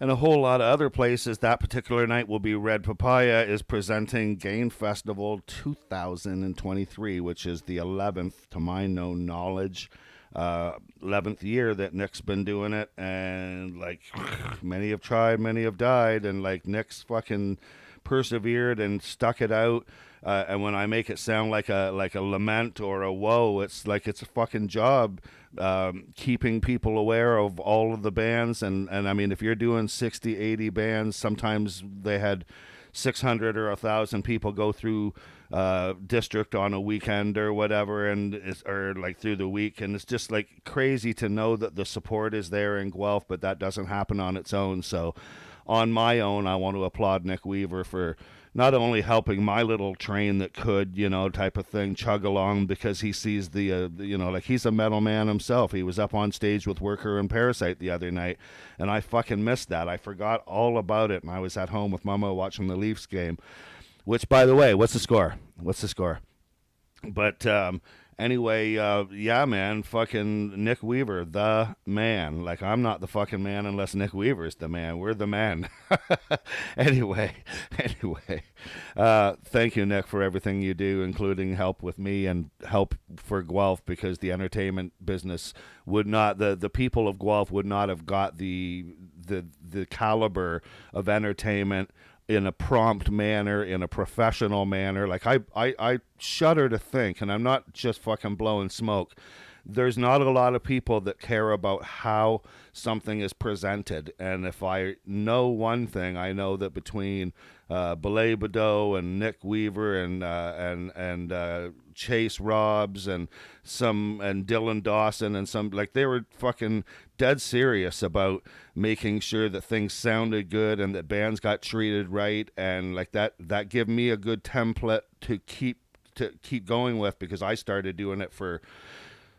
And a whole lot of other places. That particular night will be Red Papaya is presenting Gain Festival 2023, which is the 11th, to my known knowledge, 11th year that Nick's been doing it. And, like, many have tried, many have died. And, like, Nick's fucking persevered and stuck it out. And when I make it sound like a lament or a woe, it's like it's a fucking job. Keeping people aware of all of the bands. And I mean, if you're doing 60, 80 bands, sometimes they had 600 or 1,000 people go through district on a weekend or whatever, or like through the week. And it's just like crazy to know that the support is there in Guelph, but that doesn't happen on its own. So on my own, I want to applaud Nick Weaver for not only helping my little train that could, type of thing, chug along, because he sees like he's a metal man himself. He was up on stage with Worker and Parasite the other night, and I fucking missed that. I forgot all about it, and I was at home with Mama watching the Leafs game, which, by the way, what's the score? But anyway, yeah, man, fucking Nick Weaver, the man. Like, I'm not the fucking man unless Nick Weaver's the man. We're the man. Anyway, thank you, Nick, for everything you do, including help with me and help for Guelph, because the entertainment business would not, the people of Guelph would not have got the caliber of entertainment in a prompt manner, in a professional manner. Like, I shudder to think, and I'm not just fucking blowing smoke, there's not a lot of people that care about how something is presented. And if I know one thing, I know that between Belay Badeau and Nick Weaver and Chase Robs and Dylan Dawson and some, like, they were fucking dead serious about making sure that things sounded good and that bands got treated right, and like that give me a good template to keep going with, because I started doing it for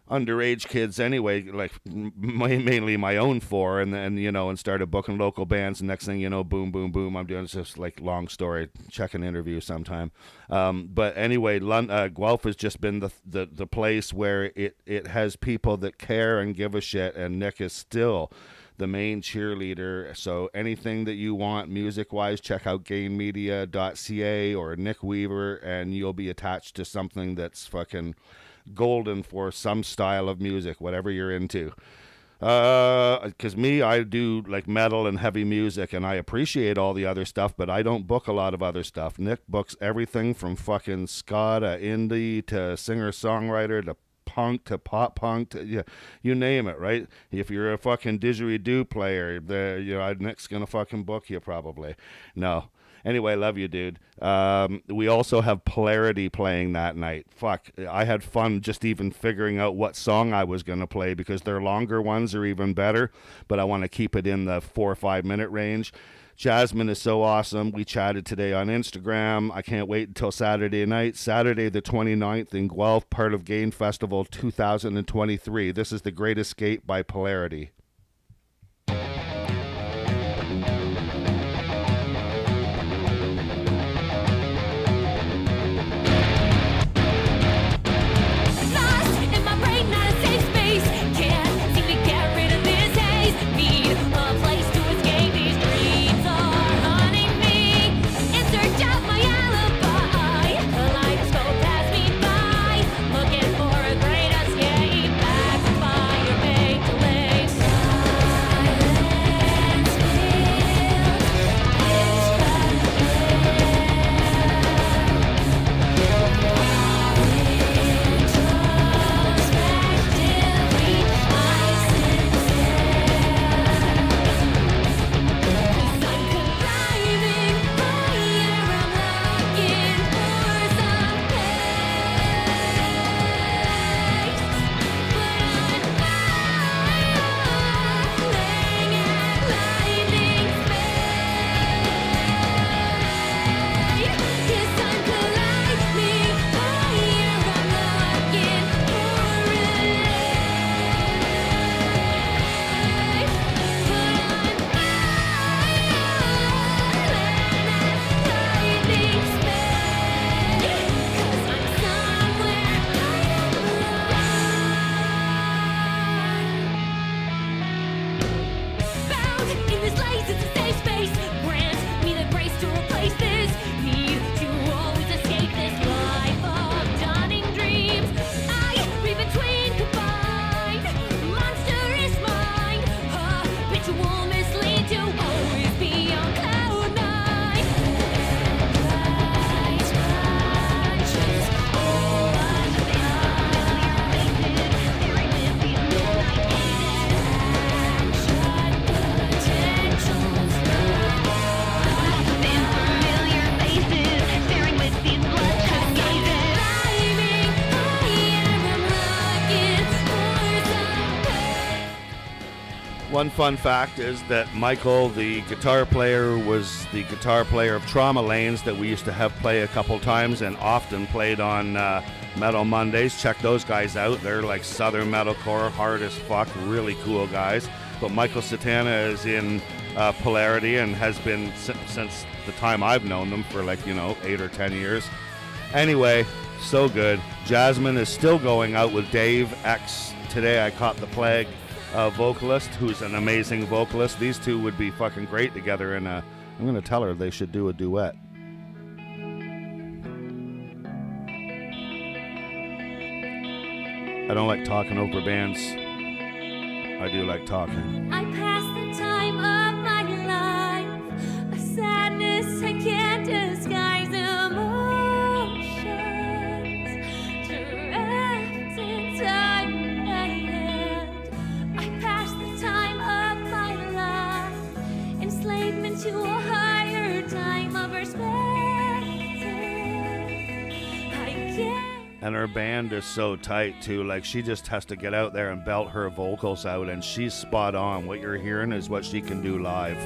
underage kids anyway, like mainly my own four, and then and started booking local bands, and next thing you know, boom, I'm doing just like long story, check an interview sometime. But anyway, Guelph has just been the place where it has people that care and give a shit, and Nick is still the main cheerleader. So anything that you want music wise, check out gainmedia.ca or Nick Weaver, and you'll be attached to something that's fucking golden for some style of music, whatever you're into. Because I do like metal and heavy music, and I appreciate all the other stuff, but I don't book a lot of other stuff. Nick books everything from fucking ska to indie to singer-songwriter to punk to pop punk to, yeah, you name it, right? If you're a fucking didgeridoo player, Nick's gonna fucking book you probably. No. Anyway, love you, dude. We also have Polarity playing that night. Fuck, I had fun just even figuring out what song I was going to play, because their longer ones are even better, but I want to keep it in the 4 or 5 minute range. Jasmine is so awesome. We chatted today on Instagram. I can't wait until Saturday night. Saturday the 29th in Guelph, part of Gain Festival 2023. This is The Great Escape by Polarity. One fun fact is that Michael, the guitar player, was the guitar player of Trauma Lanes that we used to have play a couple times and often played on Metal Mondays. Check those guys out. They're like southern metalcore, hard as fuck, really cool guys. But Michael Satana is in Polarity and has been since the time I've known them for 8 or 10 years. Anyway, so good. Jasmine is still going out with Dave X. Today I Caught the Plague vocalist, who's an amazing vocalist. These two would be fucking great together, and I'm going to tell her they should do a duet. I don't like talking over bands. I do like talking. I passed the time of my life, a sadness I can't disguise, emotions trapped in time I had. I passed the time of my life, enslavement to a higher time of perspective. I can't. And her band is so tight too. Like, she just has to get out there and belt her vocals out, and she's spot on. What you're hearing is what she can do live.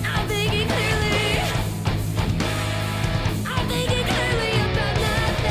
I'm thinking clearly about that day. I'm thinking clearly about that day.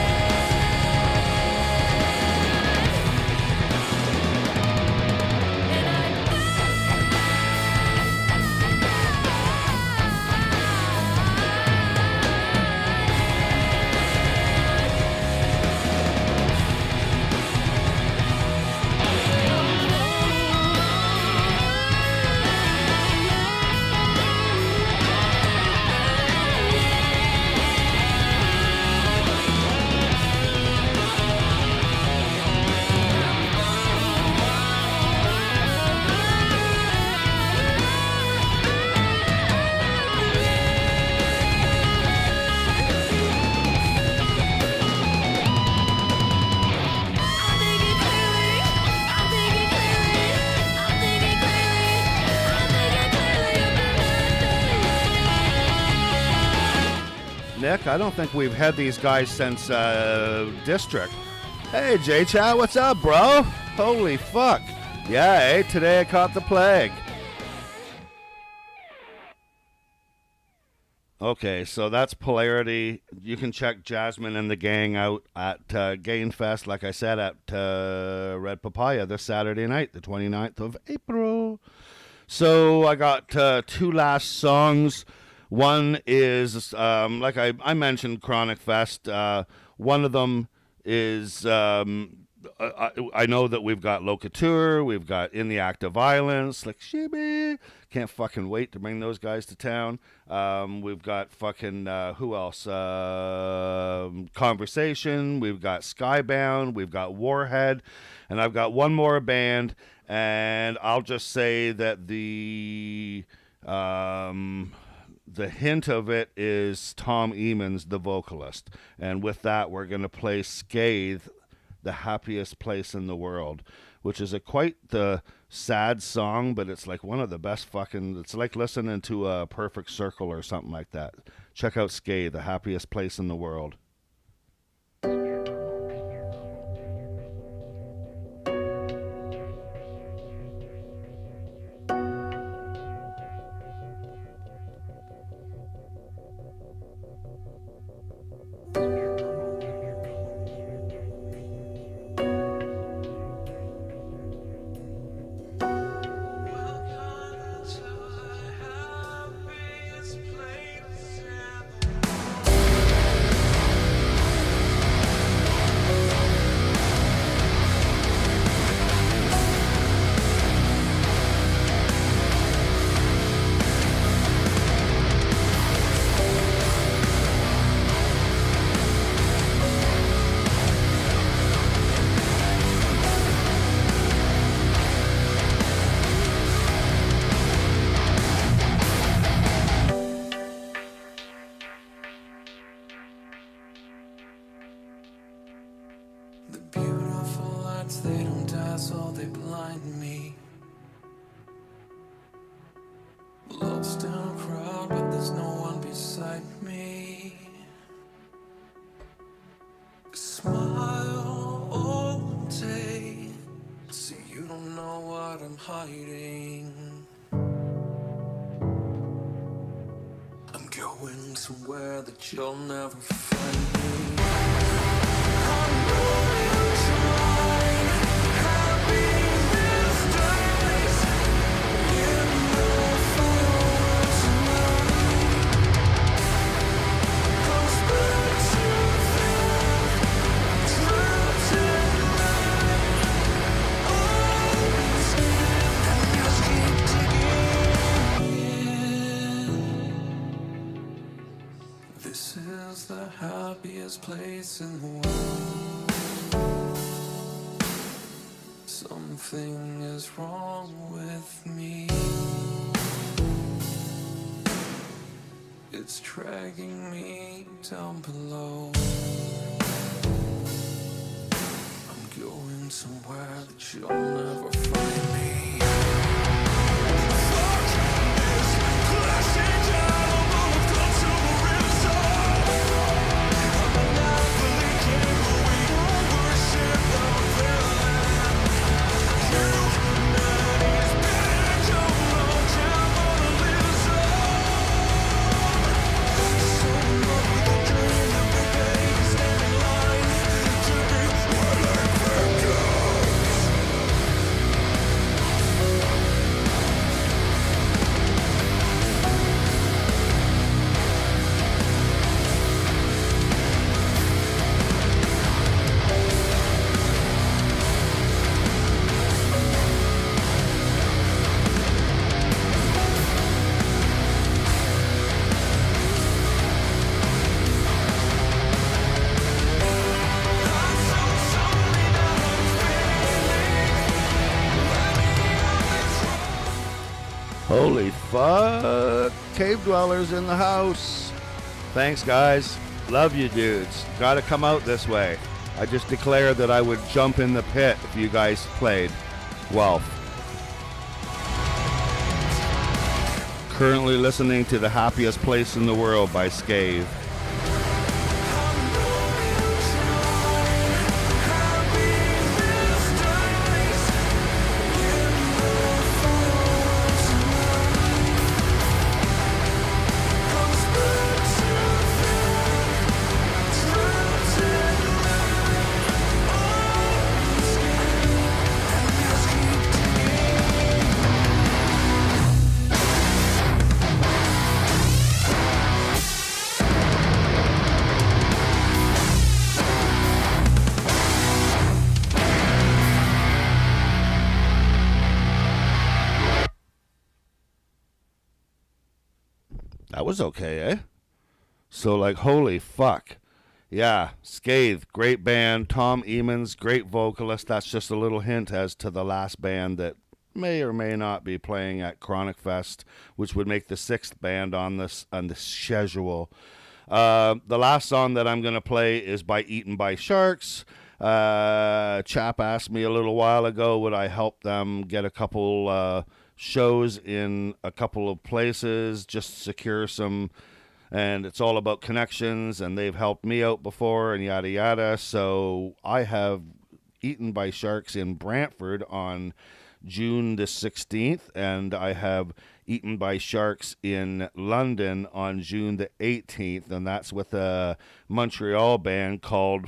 And Nick, I don't think we've had these guys since District. Hey, J-Chat, what's up, bro? Holy fuck. Yeah, hey, today I caught the plague. Okay, so that's Polarity. You can check Jasmine and the gang out at Gainfest, like I said, at Red Papaya this Saturday night, the 29th of April. So I got two last songs. One is, like I mentioned, Chronic Fest. One of them is, I know that we've got Locateur, we've got In the Act of Violence, like Shibi. Can't fucking wait to bring those guys to town. We've got fucking, who else? Conversation, we've got Skybound, we've got Warhead, and I've got one more band, and I'll just say that the hint of it is Tom Emons, the vocalist. And with that, we're going to play Scathe, The Happiest Place in the World, which is quite the sad song, but it's like one of the best fucking, it's like listening to a Perfect Circle or something like that. Check out Scathe, The Happiest Place in the World. Welcome to the happiest place in the that's all they blind me. Lost in a crowd, but there's no one beside me. Smile all day, see you don't know what I'm hiding. I'm going somewhere that you'll never find me. I know you try, happy these days. You know fireworks tonight. Comes back to them, trapped in light. Always and just keep digging. This is the happiest place in the world. Something is wrong with me. It's dragging me down below. I'm going somewhere that you'll never find me. Holy fuck. Cave Dwellers in the house. Thanks, guys. Love you, dudes. Gotta come out this way. I just declared that I would jump in the pit if you guys played Guelph. Currently listening to The Happiest Place in the World by Scathe. That was okay, eh? So, like, holy fuck. Yeah, Scathe, great band. Tom Emons, great vocalist. That's just a little hint as to the last band that may or may not be playing at Chronic Fest, which would make the sixth band on the schedule. The last song that I'm going to play is by Eaten by Sharks. Chap asked me a little while ago, would I help them get a couple shows in a couple of places, just secure some, and it's all about connections, and they've helped me out before, and yada yada. So I have Eaten by Sharks in Brantford on June the 16th, and I have Eaten by Sharks in London on June the 18th, and that's with a Montreal band called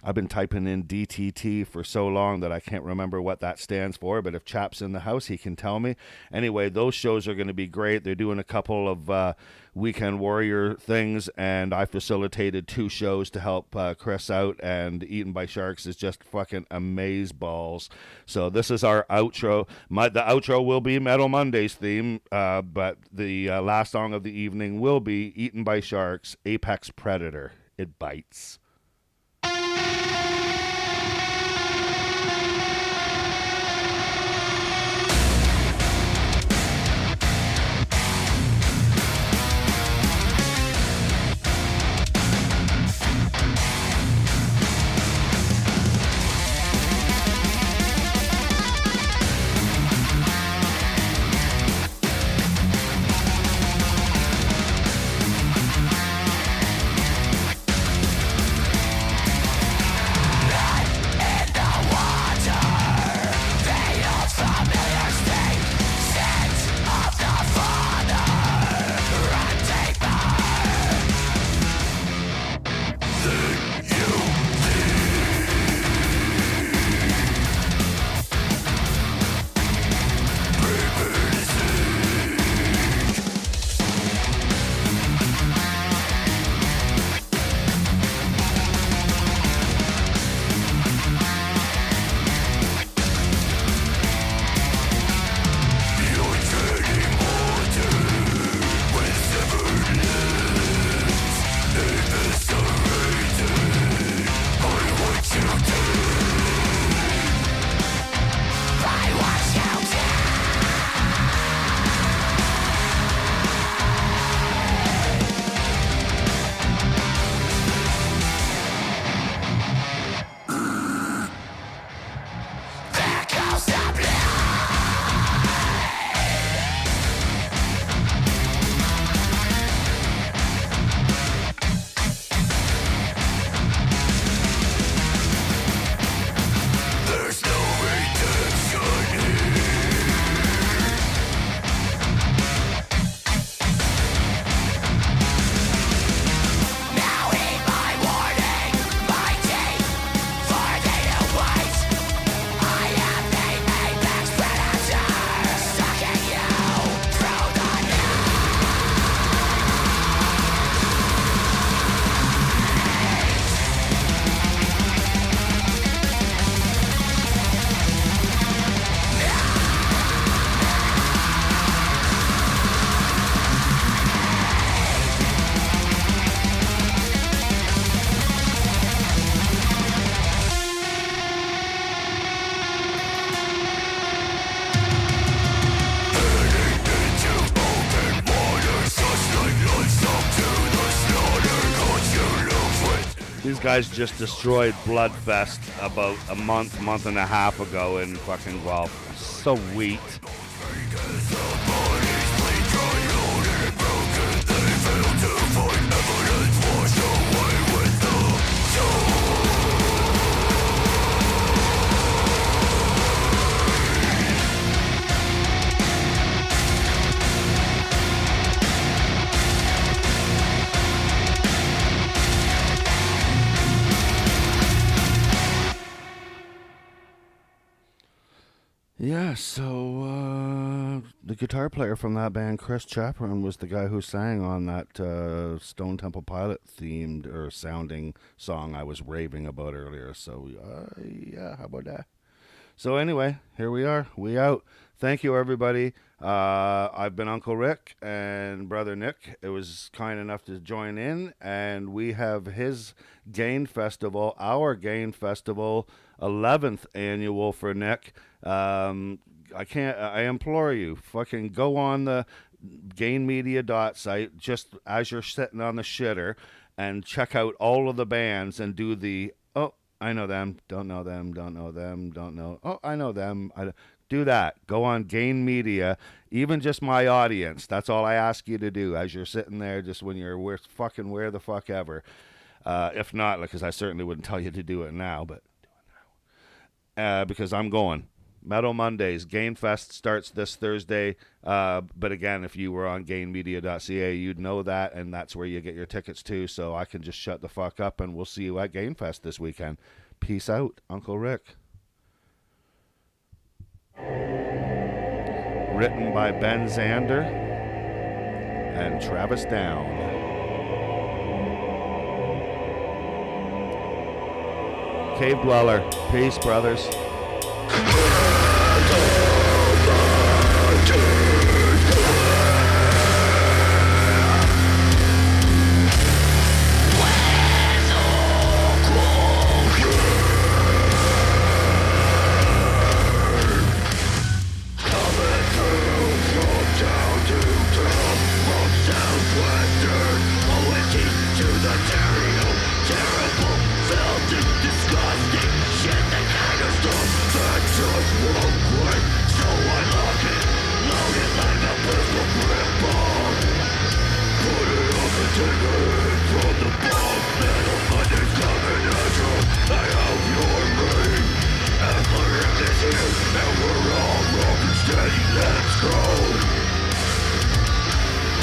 I've been typing in DTT for so long that I can't remember what that stands for, but if Chap's in the house, he can tell me. Anyway, those shows are going to be great. They're doing a couple of Weekend Warrior things, and I facilitated 2 shows to help Chris out, and Eaten by Sharks is just fucking amazeballs. So this is our outro. The outro will be Metal Mondays theme, but the last song of the evening will be Eaten by Sharks, Apex Predator. It bites. These guys just destroyed Bloodfest about a month and a half ago in fucking Guelph. Sweet. Yeah, so the guitar player from that band, Chris Chaperon, was the guy who sang on that Stone Temple Pilot themed or sounding song I was raving about earlier. So, yeah, how about that? So anyway, here we are. We out. Thank you, everybody. I've been Uncle Rick and Brother Nick. It was kind enough to join in, and we have his Gain Festival, our Gain Festival, 11th annual for Nick. I implore you, fucking go on the gainmedia.site just as you're sitting on the shitter and check out all of the bands and do the, oh, I know them, don't know them, don't know them, don't know, oh, I know them. Do that. Go on Gain Media, even just my audience. That's all I ask you to do as you're sitting there, just when you're where the fuck ever. If not, because I certainly wouldn't tell you to do it now, but do it now. Because I'm going. Metal Mondays. Gainfest starts this Thursday. But again, if you were on gainmedia.ca, you'd know that, and that's where you get your tickets to. So I can just shut the fuck up, and we'll see you at Gainfest this weekend. Peace out, Uncle Rick. Written by Ben Zander and Travis Down. Cave Dweller. Peace, brothers.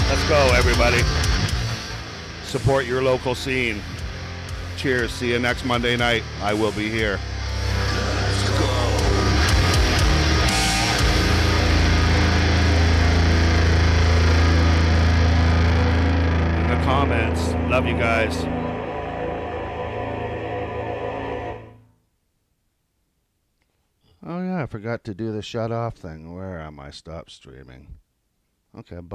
Let's go, everybody. Support your local scene. Cheers. See you next Monday night. I will be here. In the comments. Love you guys. Oh yeah, I forgot to do the shut off thing. Where am I? Stop streaming. Okay, bye.